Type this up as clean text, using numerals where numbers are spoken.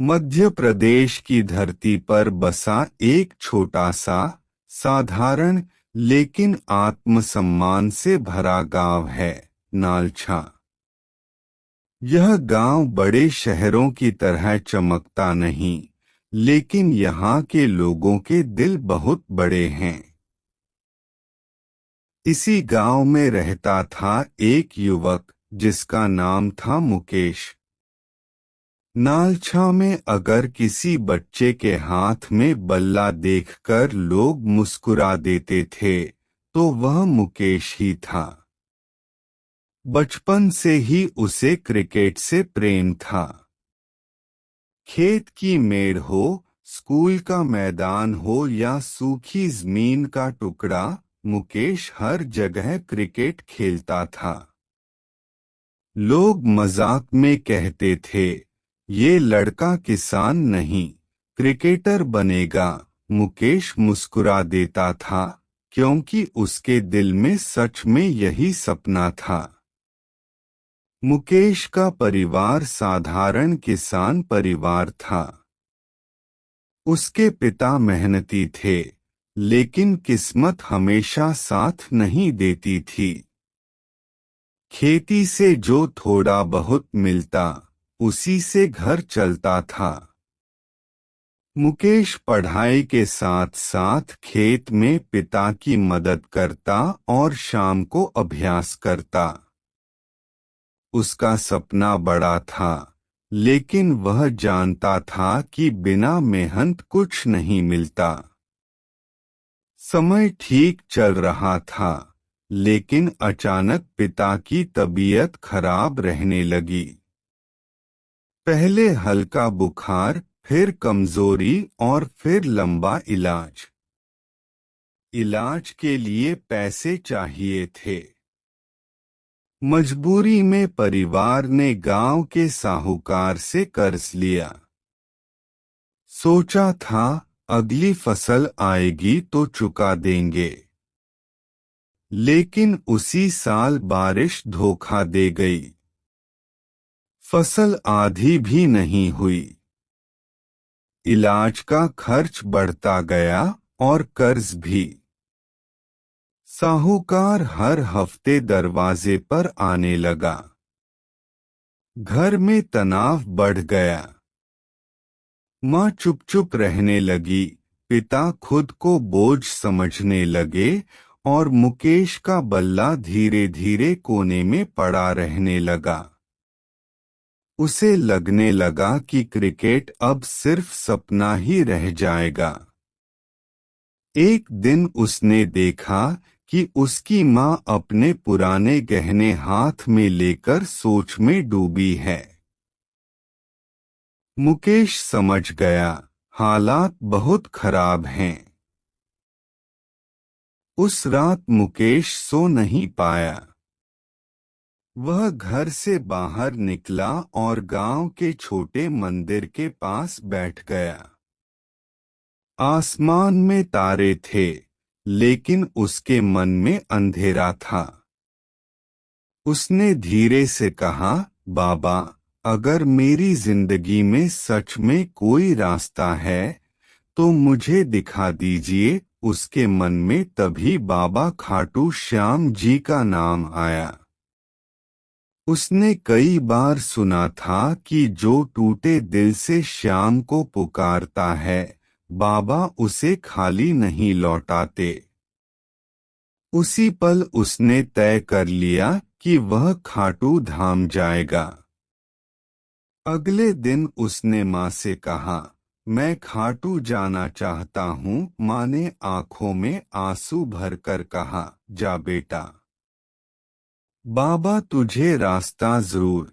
मध्य प्रदेश की धरती पर बसा एक छोटा सा, साधारण लेकिन आत्मसम्मान से भरा गांव है, नालछा। यह गांव बड़े शहरों की तरह चमकता नहीं, लेकिन यहाँ के लोगों के दिल बहुत बड़े हैं। इसी गांव में रहता था एक युवक जिसका नाम था मुकेश। नालछा में अगर किसी बच्चे के हाथ में बल्ला देखकर लोग मुस्कुरा देते थे, तो वह मुकेश ही था। बचपन से ही उसे क्रिकेट से प्रेम था। खेत की मेड़ हो, स्कूल का मैदान हो या सूखी जमीन का टुकड़ा, मुकेश हर जगह क्रिकेट खेलता था। लोग मजाक में कहते थे, ये लड़का किसान नहीं, क्रिकेटर बनेगा। मुकेश मुस्कुरा देता था, क्योंकि उसके दिल में सच में यही सपना था। मुकेश का परिवार साधारण किसान परिवार था। उसके पिता मेहनती थे, लेकिन किस्मत हमेशा साथ नहीं देती थी। खेती से जो थोड़ा बहुत मिलता, उसी से घर चलता था। मुकेश पढ़ाई के साथ साथ खेत में पिता की मदद करता और शाम को अभ्यास करता। उसका सपना बड़ा था, लेकिन वह जानता था कि बिना मेहनत कुछ नहीं मिलता। समय ठीक चल रहा था, लेकिन अचानक पिता की तबीयत खराब रहने लगी। पहले हल्का बुखार, फिर कमजोरी और फिर लंबा इलाज। इलाज के लिए पैसे चाहिए थे। मजबूरी में परिवार ने गांव के साहूकार से कर्ज लिया। सोचा था, अगली फसल आएगी तो चुका देंगे। लेकिन उसी साल बारिश धोखा दे गई। फसल आधी भी नहीं हुई। इलाज का खर्च बढ़ता गया और कर्ज भी। साहूकार हर हफ्ते दरवाजे पर आने लगा। घर में तनाव बढ़ गया। माँ चुप चुप रहने लगी, पिता खुद को बोझ समझने लगे और मुकेश का बल्ला धीरे धीरे कोने में पड़ा रहने लगा। उसे लगने लगा कि क्रिकेट अब सिर्फ सपना ही रह जाएगा। एक दिन उसने देखा कि उसकी माँ अपने पुराने गहने हाथ में लेकर सोच में डूबी है। मुकेश समझ गया, हालात बहुत खराब हैं। उस रात मुकेश सो नहीं पाया। वह घर से बाहर निकला और गांव के छोटे मंदिर के पास बैठ गया। आसमान में तारे थे, लेकिन उसके मन में अंधेरा था। उसने धीरे से कहा, बाबा, अगर मेरी जिंदगी में सच में कोई रास्ता है, तो मुझे दिखा दीजिए। उसके मन में तभी बाबा खाटू श्याम जी का नाम आया। उसने कई बार सुना था कि जो टूटे दिल से श्याम को पुकारता है, बाबा उसे खाली नहीं लौटाते। उसी पल उसने तय कर लिया कि वह खाटू धाम जाएगा। अगले दिन उसने माँ से कहा, मैं खाटू जाना चाहता हूँ। माँ ने आंखों में आंसू भरकर कहा, जा बेटा, बाबा तुझे रास्ता जरूर